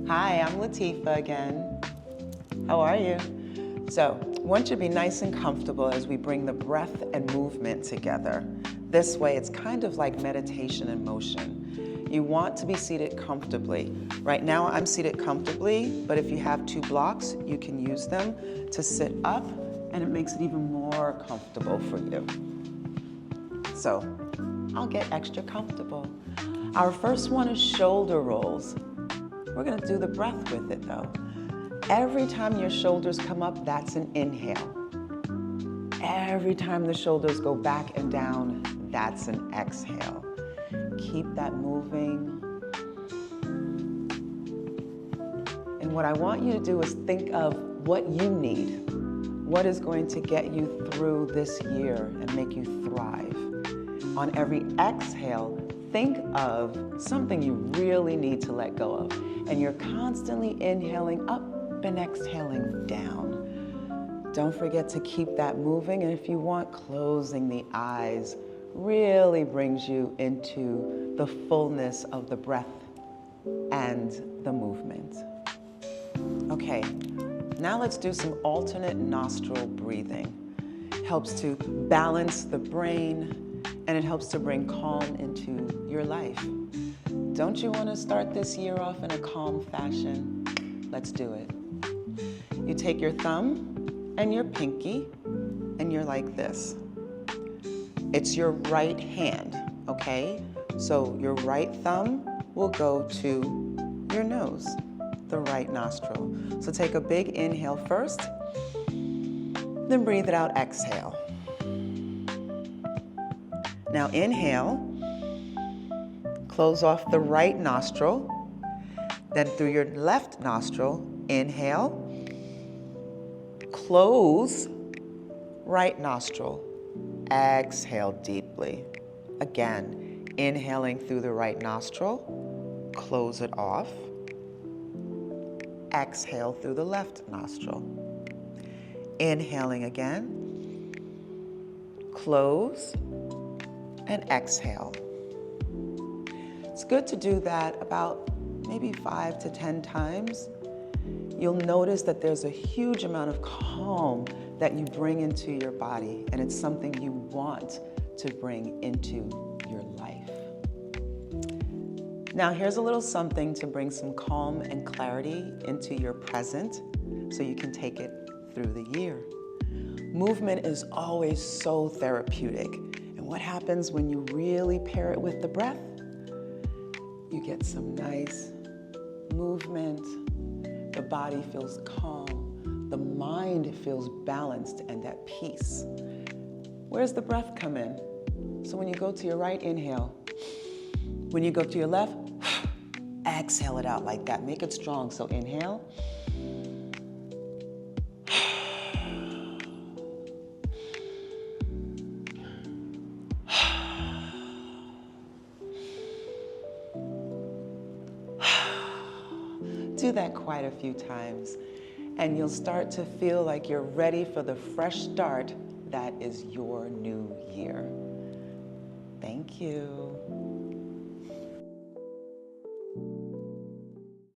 Hi, I'm Lateefah again. How are you? So, I want you to be nice and comfortable as we bring the breath and movement together. This way, it's kind of like meditation in motion. You want to be seated comfortably. Right now, I'm seated comfortably, but if you have 2 blocks, you can use them to sit up, and it makes it even more comfortable for you. So, I'll get extra comfortable. Our first one is shoulder rolls. We're gonna do the breath with it though. Every time your shoulders come up, that's an inhale. Every time the shoulders go back and down, that's an exhale. Keep that moving. And what I want you to do is think of what you need. What is going to get you through this year and make you thrive? On every exhale, think of something you really need to let go of. And you're constantly inhaling up and exhaling down. Don't forget to keep that moving. And if you want, closing the eyes really brings you into the fullness of the breath and the movement. Okay, now let's do some alternate nostril breathing. Helps to balance the brain, and it helps to bring calm into your life. Don't you want to start this year off in a calm fashion? Let's do it. You take your thumb and your pinky, and you're like this. It's your right hand, okay? So your right thumb will go to your nose, the right nostril. So take a big inhale first, then breathe it out, exhale. Now inhale, close off the right nostril, then through your left nostril, inhale, close right nostril, exhale deeply. Again, inhaling through the right nostril, close it off, exhale through the left nostril. Inhaling again, close, and exhale. It's good to do that about maybe 5 to 10 times. You'll notice that there's a huge amount of calm that you bring into your body, and it's something you want to bring into your life. Now here's a little something to bring some calm and clarity into your present so you can take it through the year. Movement is always so therapeutic. And what happens when you really pair it with the breath? You get some nice movement. The body feels calm. The mind feels balanced and at peace. Where's the breath come in? So when you go to your right, inhale. When you go to your left, exhale it out like that. Make it strong. So inhale. Do that quite a few times, and you'll start to feel like you're ready for the fresh start that is your new year. Thank you.